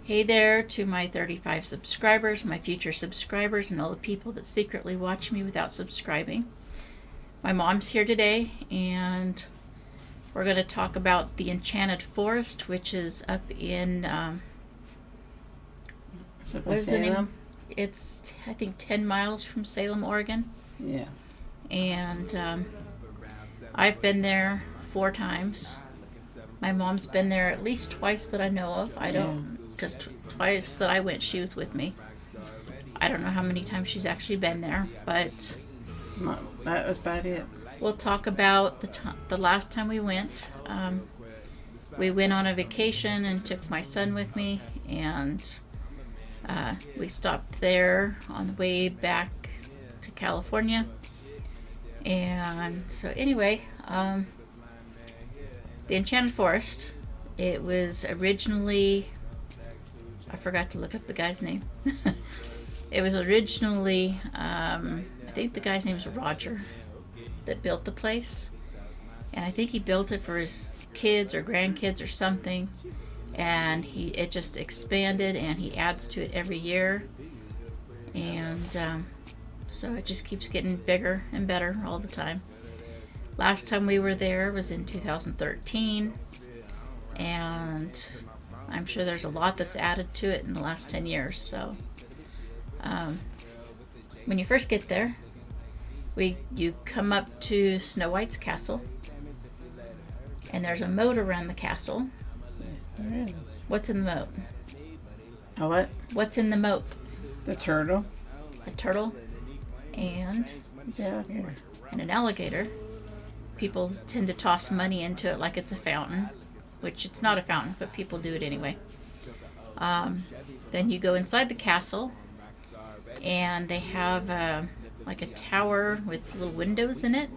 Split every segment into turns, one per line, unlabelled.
Hey there to my 35 subscribers, my future subscribers, and all the people that secretly watch me without subscribing. My mom's here today, and we're going to talk about the Enchanted Forest, which is up in, what is the name? It's, I think, 10 miles from Salem, Oregon.
Yeah.
And I've been there 4 times. My mom's been there at least twice that I know of. I don't, because twice that I went, she was with me. I don't know how many times she's actually been there, but
That was about it.
we'll talk about the last time we went. We went on a vacation and took my son with me, and we stopped there on the way back to California. And so anyway, the Enchanted Forest, it was originally, I forgot to look up the guy's name. It was originally, I think the guy's name is Roger, that built the place. And I think he built it for his kids or grandkids or something. And it just expanded, and he adds to it every year. And so it just keeps getting bigger and better all the time. Last time we were there was in 2013, and I'm sure there's a lot that's added to it in the last 10 years. So when you first get there, you come up to Snow White's castle, and there's a moat around the castle.
Yes, there is.
What's in the moat?
A what?
What's in the moat?
The turtle.
A turtle and
Yeah.
and an alligator. People tend to toss money into it like it's a fountain, which it's not a fountain, but people do it anyway. Then you go inside the castle, and they have like a tower with little windows in it.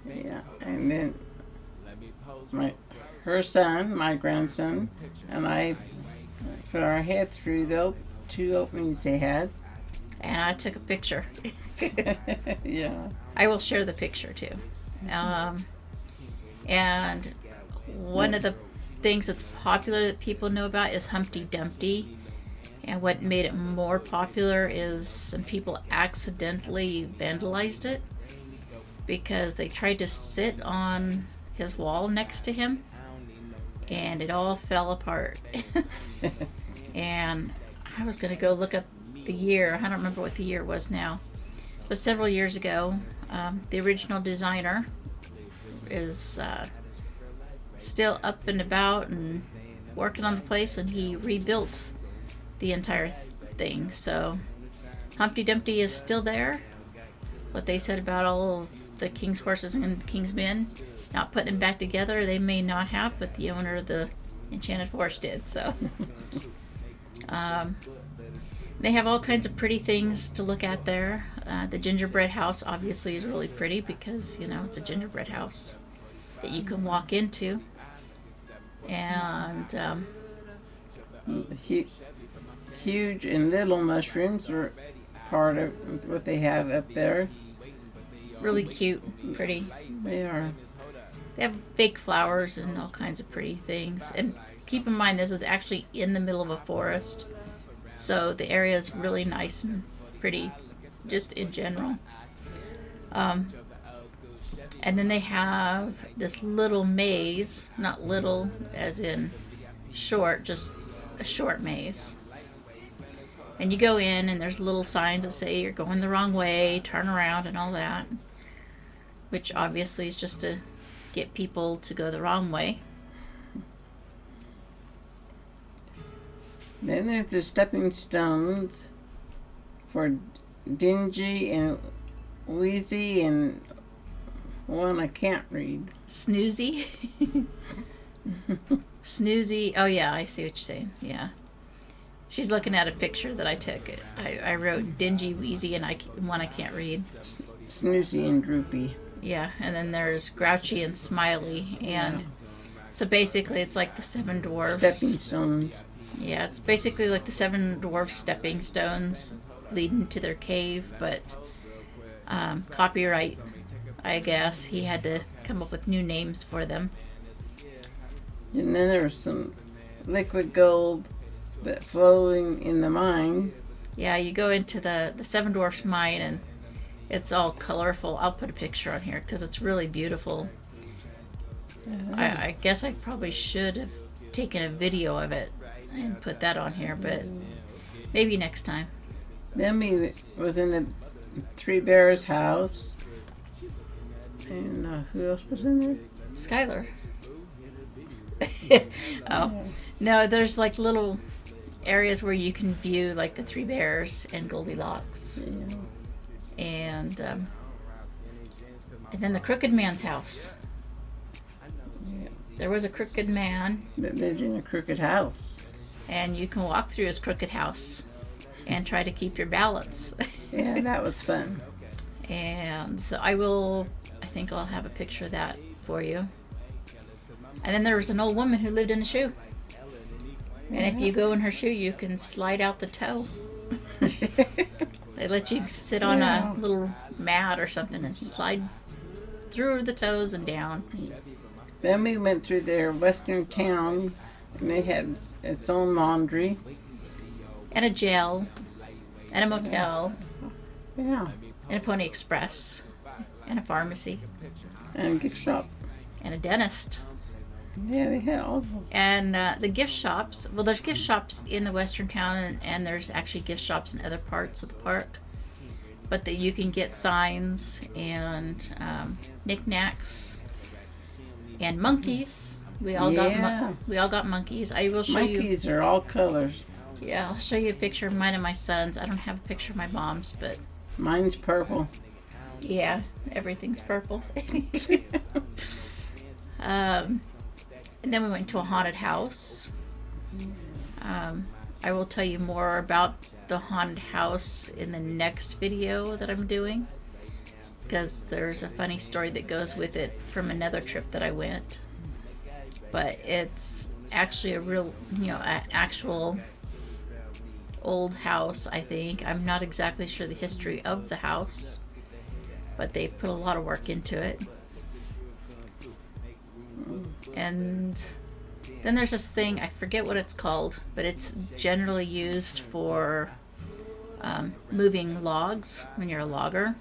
Yeah. And then her son, my grandson, and I put our head through the 2 openings they had.
And I took a picture.
Yeah.
I will share the picture too. And one of the things that's popular that people know about is Humpty Dumpty. And what made it more popular is some people accidentally vandalized it because they tried to sit on his wall next to him, and it all fell apart. And I was going to go look up the year. I don't remember what the year was now. But several years ago, the original designer is still up and about and working on the place, and he rebuilt the entire thing. So Humpty Dumpty is still there. What they said about all of the king's horses and the king's men not putting them back together, they may not have, but the owner of the Enchanted Forest did. So they have all kinds of pretty things to look at there. The gingerbread house obviously is really pretty because, it's a gingerbread house that you can walk into. And
huge and little mushrooms are part of what they have up there.
really cute, pretty.
They are.
They have fake flowers and all kinds of pretty things. And keep in mind, this is actually in the middle of a forest. So the area is really nice and pretty, just in general. And then they have this little maze, not little as in short, just a short maze. And you go in, and there's little signs that say you're going the wrong way, turn around, and all that. Which obviously is just to get people to go the wrong way.
Then there's the stepping stones for Dingy and Wheezy and one I can't read.
Snoozy. Snoozy. Oh, yeah, I see what you're saying. Yeah. She's looking at a picture that I took. I wrote Dingy, Wheezy, and one I can't read.
Snoozy and Droopy.
Yeah, and then there's Grouchy and Smiley. And so basically it's like the 7 dwarfs.
Stepping stones.
Yeah, it's basically like the 7 dwarf stepping stones leading to their cave, but copyright, I guess. He had to come up with new names for them.
And then there's some liquid gold that flowing in the mine.
Yeah, you go into the Seven Dwarfs mine and it's all colorful. I'll put a picture on here because it's really beautiful. I guess I probably should have taken a video of it and put that on here, but maybe next time.
Then we was in the Three Bears house. And who else was in there?
Skylar. Oh, no, there's like little areas where you can view like the Three Bears and Goldilocks.
Yeah.
And then the Crooked Man's house.
Yeah.
There was a crooked man,
That lived in a crooked house.
and you can walk through his crooked house and try to keep your balance.
Yeah, that was fun.
And so I think I'll have a picture of that for you. And then there was an old woman who lived in a shoe. And if you go in her shoe, you can slide out the toe. They let you sit on a little mat or something and slide through the toes and down.
Then we went through their western town, and they had its own laundry.
And a jail. And a motel.
Yeah.
And a Pony Express. And a pharmacy.
And a gift shop.
And a dentist.
Yeah, they had all those.
And the gift shops, well, there's gift shops in the western town, and there's actually gift shops in other parts of the park. But that you can get signs and knickknacks and monkeys. We all got monkeys. I will show you.
Monkeys are all colors.
Yeah, I'll show you a picture of mine and my son's. I don't have a picture of my mom's, but
Mine's purple.
yeah, everything's purple. And then we went to a haunted house. I will tell you more about the haunted house in the next video that I'm doing, because there's a funny story that goes with it from another trip that I went. But it's actually a real, an actual old house, I think. I'm not exactly sure the history of the house, but they put a lot of work into it. And then there's this thing, I forget what it's called, but it's generally used for moving logs when you're a logger.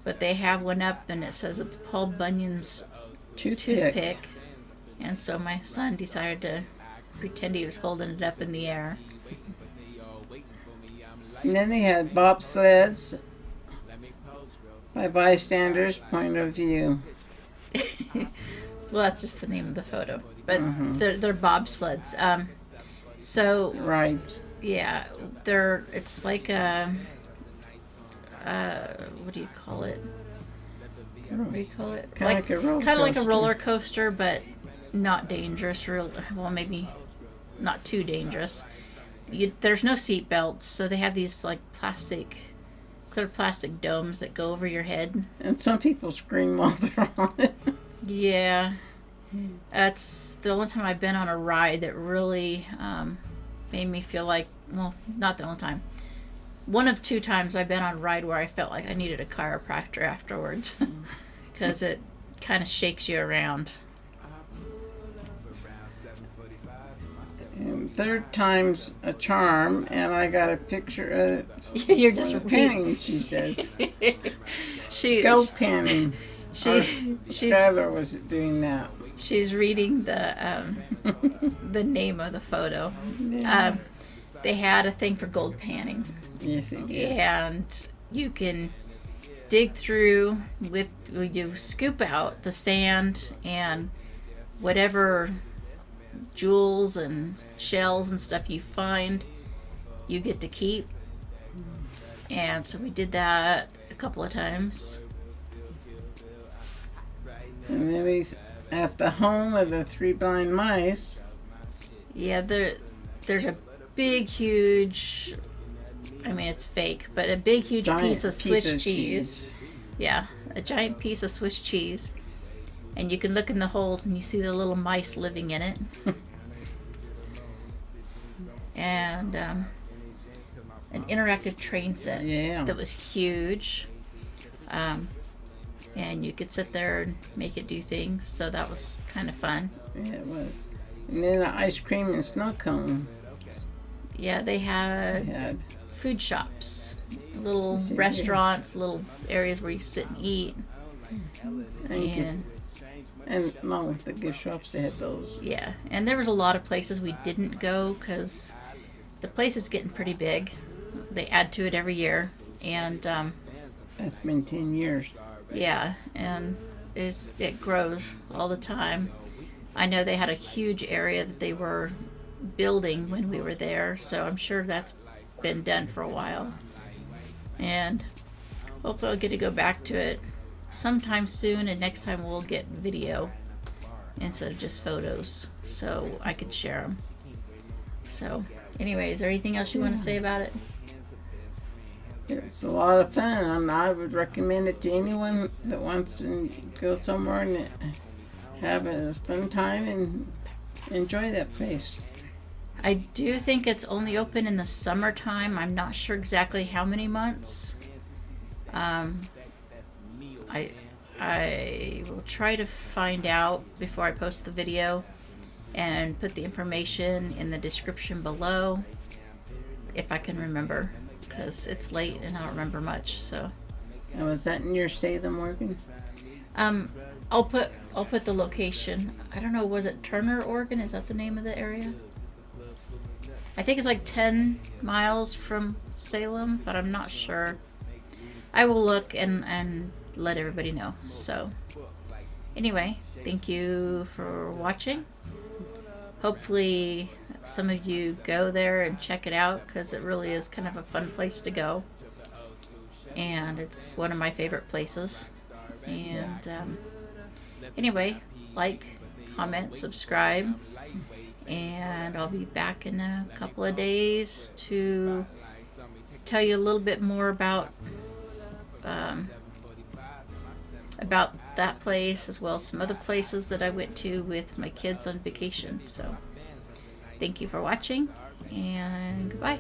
But they have one up and it says it's Paul Bunyan's toothpick. And so my son decided to pretend he was holding it up in the air.
And then they had bobsleds by bystanders' point of view.
Well, that's just the name of the photo. But they're bobsleds. So
Right.
yeah, it's like a what do you call it? What do you call it?
Kinda like a roller
Kind of like a
coaster.
roller coaster, but not dangerous. Well, maybe not too dangerous. There's no seat belts, so they have these like clear plastic domes that go over your head.
And some people scream while they're on it.
Yeah, that's the only time I've been on a ride that really made me feel like, well, not the only time. One of two times I've been on a ride where I felt like I needed a chiropractor afterwards, because it kind of shakes you around.
And third time's a charm, and I got a picture of
You're just repeating.
panning, she says.
She's
Go panning.
she's
Skylar was doing that.
she's reading the name of the photo.
Yeah.
They had a thing for gold panning,
Yes, it did.
and you can dig through you scoop out the sand and whatever jewels and shells and stuff you find, you get to keep. And so we did that a couple of times.
And then we at the home of the three blind mice.
Yeah, there's a big, huge, I mean, it's fake, but a big, huge piece of Swiss cheese. Yeah, a giant piece of Swiss cheese. And you can look in the holes and you see the little mice living in it. And an interactive train set that was huge. And you could sit there and make it do things. So that was kind of fun.
Yeah, it was. And then the ice cream and snow cone.
Yeah, they
They
had
had.
food shops, little
Yes, they did.
restaurants, little areas where you sit and eat.
And gift,
And
and along with the gift shops, they had those.
yeah, and there was a lot of places we didn't go because the place is getting pretty big. They add to it every year, and
That's been 10 years.
yeah, and it grows all the time. I know they had a huge area that they were building when we were there, so I'm sure that's been done for a while. And hopefully I'll get to go back to it sometime soon, and next time we'll get video instead of just photos so I can share them. So, anyway, is there anything else you want to say about it?
It's a lot of fun. I would recommend it to anyone that wants to go somewhere and have a fun time and enjoy that place.
I do think it's only open in the summertime. I'm not sure exactly how many months. I I will try to find out before I post the video and put the information in the description below if I can remember, because it's late and I don't remember much. So
And was that in your Salem, Oregon?
I'll put the location. I don't know, was it Turner, Oregon? Is that the name of the area? I think it's like 10 miles from Salem, but I'm not sure. I will look and let everybody know. So anyway, thank you for watching. Hopefully some of you go there and check it out, because it really is kind of a fun place to go. And it's one of my favorite places. And anyway, like, comment, subscribe. And I'll be back in a couple of days to tell you a little bit more about that place, as well as some other places that I went to with my kids on vacation. So thank you for watching, and goodbye.